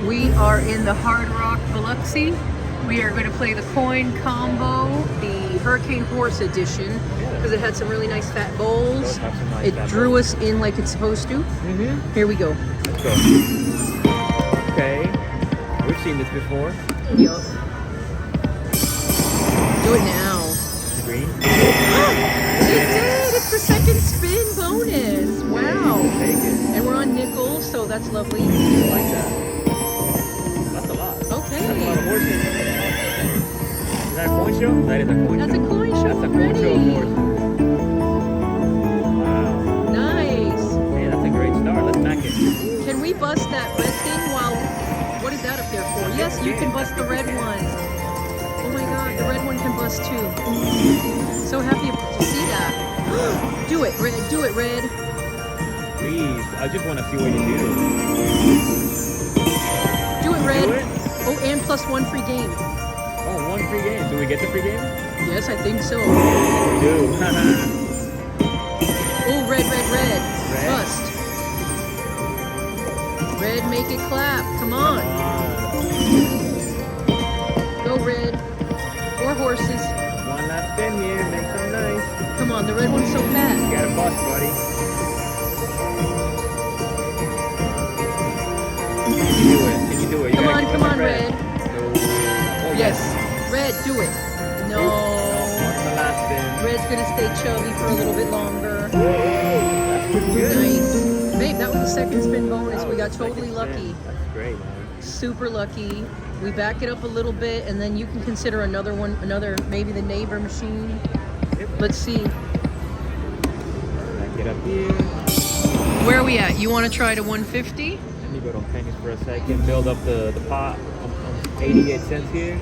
We are in the Hard Rock Biloxi. We are going to play the coin combo, the Hurricane Horse edition, because it had some really nice fat bowls. It drew us in like it's supposed to. Here we go. Let's go. Okay. We've seen this before. Yup. Do it now. Green. It did! It's the second spin bonus. Wow. Take it. And we're on nickels, so that's lovely. I like that. That's a lot. Okay. That's a lot of horses. Is that a coin show? That is a coin That's show. a coin show. That's a coin show of horses. Wow. Nice. Hey, that's a great start. Let's back it. Can we bust that red thing while... What is that up there for? Yes, you can bust the red one. Oh my god, the red one can bust too. So happy to see that. Do it, red. Do it, red. Please. I just want to see what you do. Do it, red. Do it? Oh, and plus one free game. Oh, one free game. Do we get the free game? Yes, I think so. We do. Oh, red, red, red. Red? Bust. Red, make it clap. Come on. Go, red. Or horses. One last spin here. Make some nice. Come on, the red one's so fat. You got a bust, buddy. Can you do it? Can you do it? You Come gotta on, keep come the on, red. No. Oh, Yes. Red, do it. No. What's the last spin? Red's gonna stay chubby for a little bit longer. That's pretty good. Nice. Babe, that was the second spin bonus. That We was got the totally second lucky. spin. That's great, man. Super lucky. We back it up a little bit, and then you can consider another one, maybe the neighbor machine. Yep. Let's see. Back it up here. Where are we at? You want to try to 150? Let me go to pennies for a second. Build up the pot. I'm 88 cents here.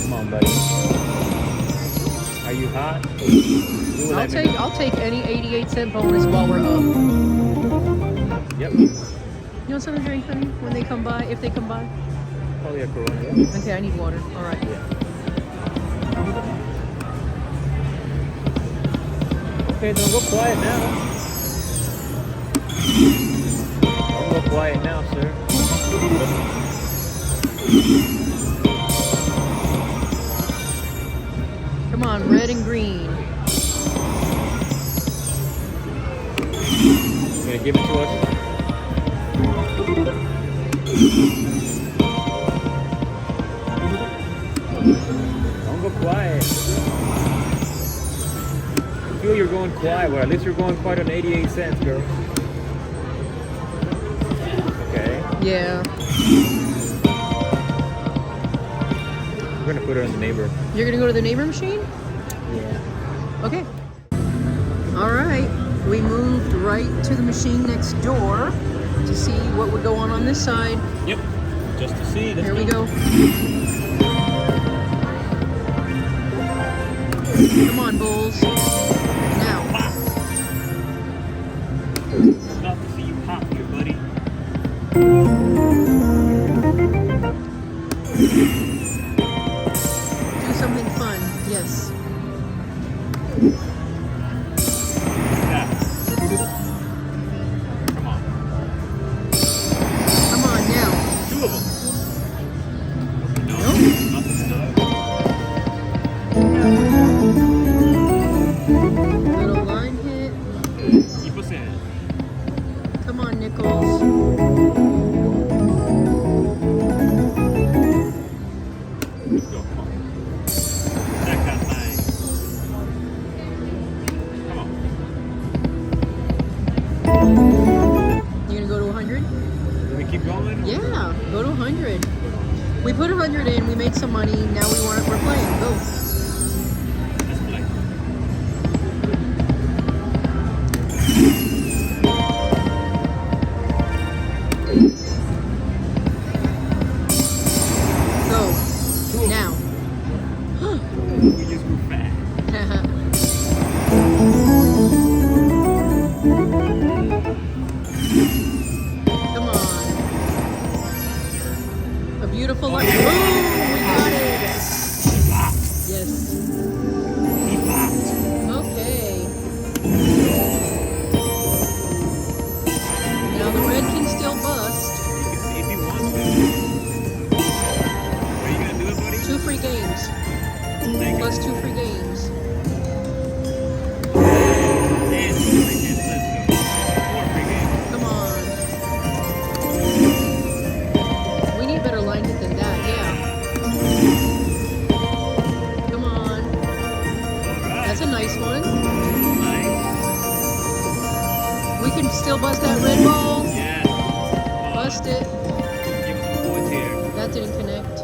Come on, buddy. Are you hot? You let me know. I'll take any 88-cent bonus while we're up. Yep. You want something to drink, honey? When they come by, if they come by? Probably a Corona. Yeah. Okay, I need water. All right. Yeah. Okay, don't go quiet now. Don't go quiet now, sir. Come on, red and green. You gonna give it to us? Don't go quiet. I feel you're going quiet, but at least you're going quiet on 88 cents, girl. Okay. Yeah. We're gonna put her in the neighbor. You're gonna go to the neighbor machine? Yeah. Okay. All right. We moved right to the machine next door to see what would go on this side. Yep. Just to see. Here we go. Come on, bulls. Now. Love to see you pop here, buddy. Do something fun. Yes. Yeah. Come on. Come on now. Two of them. No. Nope. Nothing. Little line hit. Keep us in. Come on, nickels. Let's go. Come on. That got nice. Come on. You gonna go to 100? Do we keep going? Yeah, go to 100. We put 100 in, we made some money, now we're playing. Go. Let's play. Go. Now. We just grew fat. Come on. A beautiful luck. Boom! We got it. Yes. We can still bust that red ball. Yes. Bust it. Give us some points here. That didn't connect.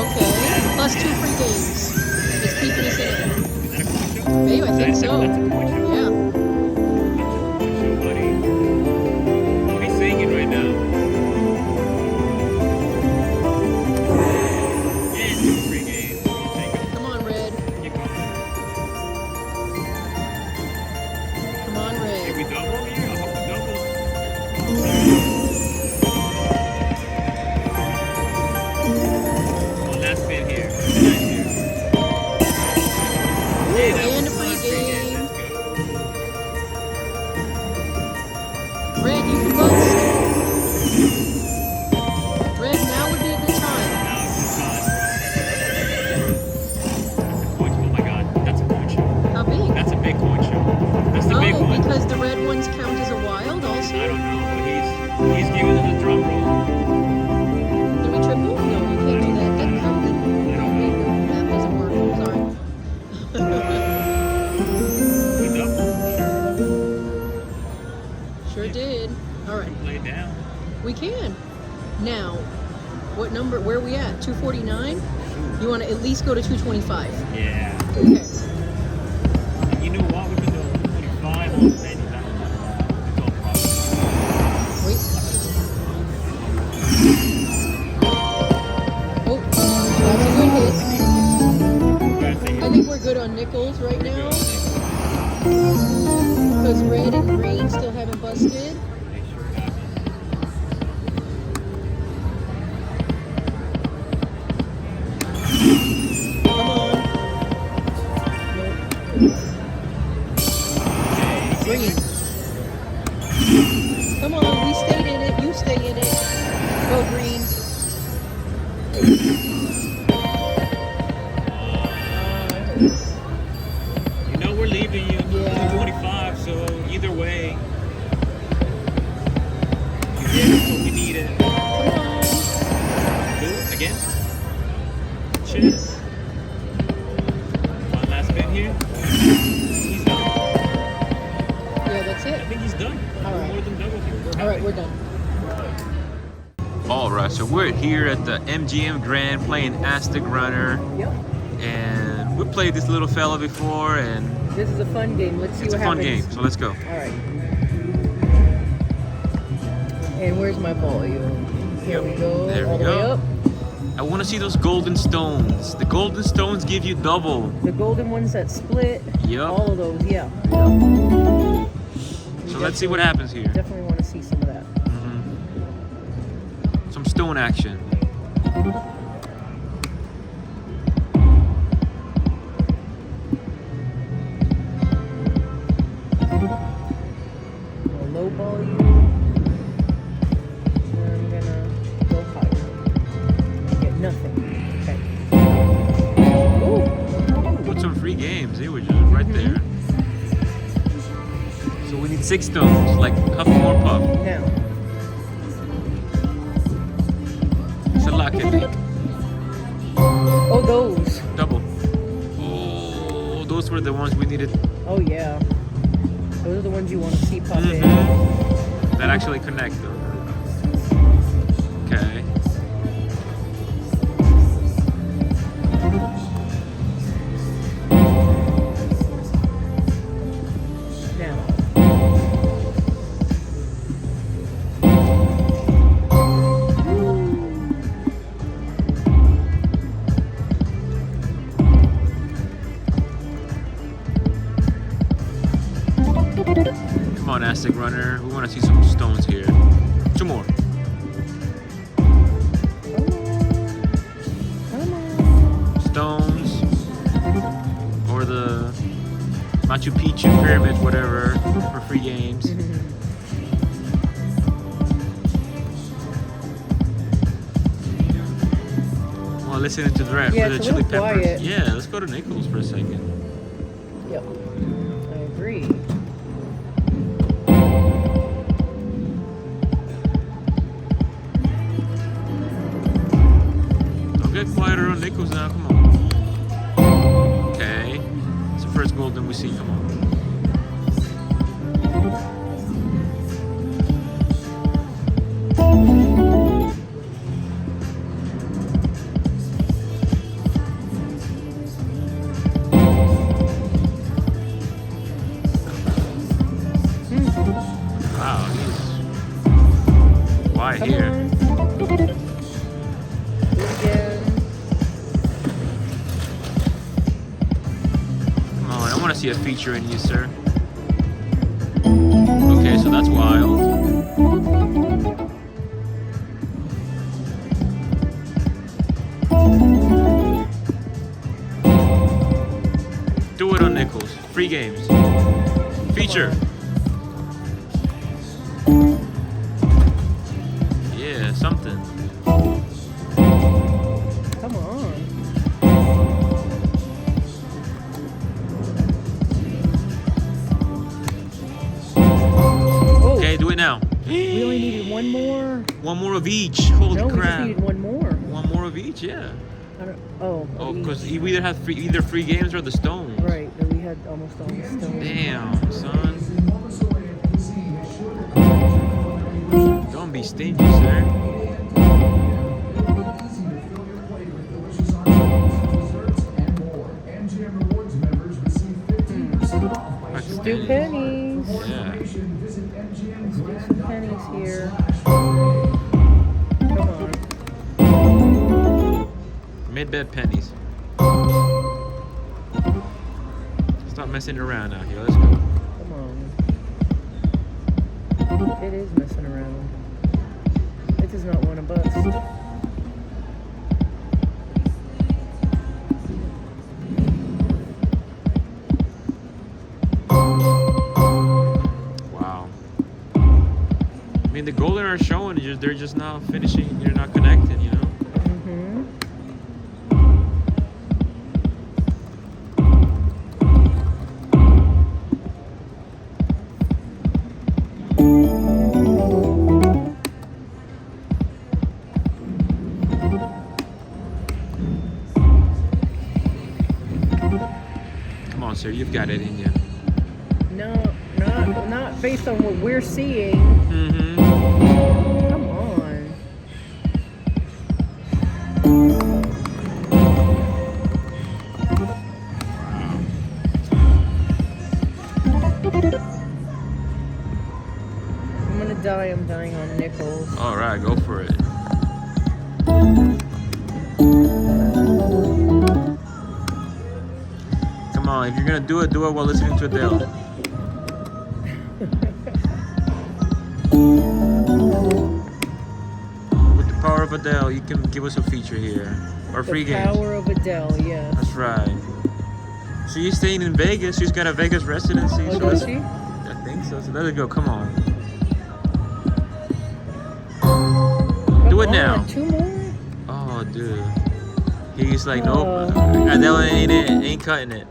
Okay. Plus 2 free games. It's keeping us in it. Is that a coin show? Babe, I think so. That's a coin show? Yeah. Coin show, buddy. What are you singing right now? Yeah, 2 free games. I'll take it. Come on, red. Keep going. Come on, Can we red. double here? I hope we double. One last spin here. Nice here. Yeah, that And was a free fun. Free game. game. Let's go. Red, you can bust. Red, now would be a good time. Now it's the time. Coin show. Oh my god. That's a coin show. How big? That's a big coin show. That's the big Oh, one. because the red ones count as a wild I also? don't know, but he's giving us a drum roll. Did we triple? No, you can't do that. Doesn't count then. I don't know. That doesn't work. Sorry. We double. Sure did. All right. Play it down. We can. Now, what number? Where are we at? 249? You want to at least go to 225? Yeah. Okay. You know what? We've been doing 25 on many. It's all problem. Wait. Oh, that's a good hit. I think we're good on nickels right now. Because red and green still haven't busted. Make sure it happens. Come on. Nope. Green. Come on, we stayed in it. You stay in it. Go green. You know we're leaving you Yeah. 225, so either way, you get us what we needed. Come on. Do it again. Cheers. One last spin here. He's done. Yeah, that's I it. think he's done. All right. More than double here. All right, we're done. Alright, so we're here at the MGM Grand playing Aztec Runner, Yep. and we played this little fella before, and This is a fun game. Let's see it's a what fun happens. game, so let's go. All right. And where's my volume? Here we go. There All we the way go. up. I want to see those golden stones. The golden stones give you double. The golden ones that split. Yep. All of those, yeah. So let's see what happens here. Definitely want to see some of that. Some stone action. Low volume. I'm gonna go higher. Get nothing. Okay. Ooh. Put some free games. They were just right there. So we need 6 stones, like Huff More Puff. Now. It's a lock, I think. Oh, those. Double. Oh, those were the ones we needed. Oh, yeah. Those are the ones you want to see pop in. That actually connect though. Okay. Now. Come on, Aztec Runner. We want to see some stones here. 2 more. Come on. Stones. Or the Machu Picchu pyramids, whatever, for free games. Well, listening to the rap Yeah, for the it's a chili little peppers. quiet. Yeah, let's go to Nichols for a second. Yep. I agree. Don't get quieter on Nichols now, come on. Okay. It's the first golden we see, come on. want to see a feature in you, sir. Okay, so that's wild. Do it on Nichols. Free games. Feature. Yeah, something. Come on. Oh, Okay, do it now. we only needed one more. One more of each. Holy No, we just crap. needed one more. One more of each, yeah. I don't, oh, Oh, each. because we either have either free games or the stones. Right, but we had almost all the stones. Damn, son. Don't be stingy, sir. Let's do pennies. Yeah. Let's do some pennies here. Come on. Mid-bet pennies. Stop messing around out here. Let's go. Come on. It is messing around. It does not want to bust. Wow. I mean, the golden are showing. They're just not finishing. You're not connecting, you know? Mm-hmm. Come on, sir. You've got it in you. No, not based on what we're seeing. Mm-hmm. Come on. I'm gonna die. I'm dying on nickels. All right, go for it. Come on, if you're gonna do it while listening to Adele. With the power of Adele, you can give us a feature here. Or free The games. power of Adele, yes. That's right. She's staying in Vegas. She's got a Vegas residency. Oh, so does let's- she? I think so. So let it go. Come on. Do it Come now. on, 2 more? Oh, dude. He's like, Oh. nope. Adele ain't cutting it.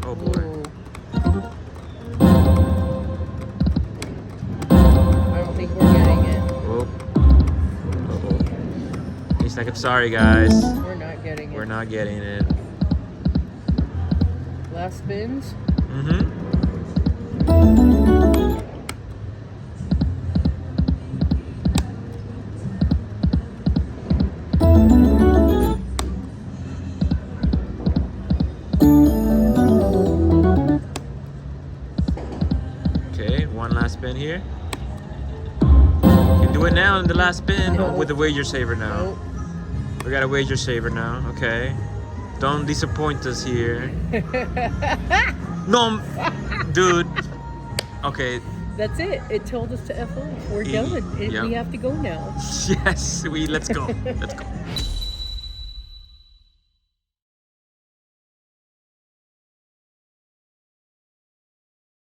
Oh boy. Ooh. I don't think we're getting it. Oh. Uh-oh. He's like, I'm sorry, guys. We're not getting it. We're not getting it. Last spins? Mm-hmm. Okay, one last spin here. You can do it now in the last spin No. with the wager saver now. Nope. We got a wager saver now. Okay. Don't disappoint us here. No, dude. Okay. That's it. It told us to F off. We're E- done. yep. We have to go now. Yes. Let's go. Let's go.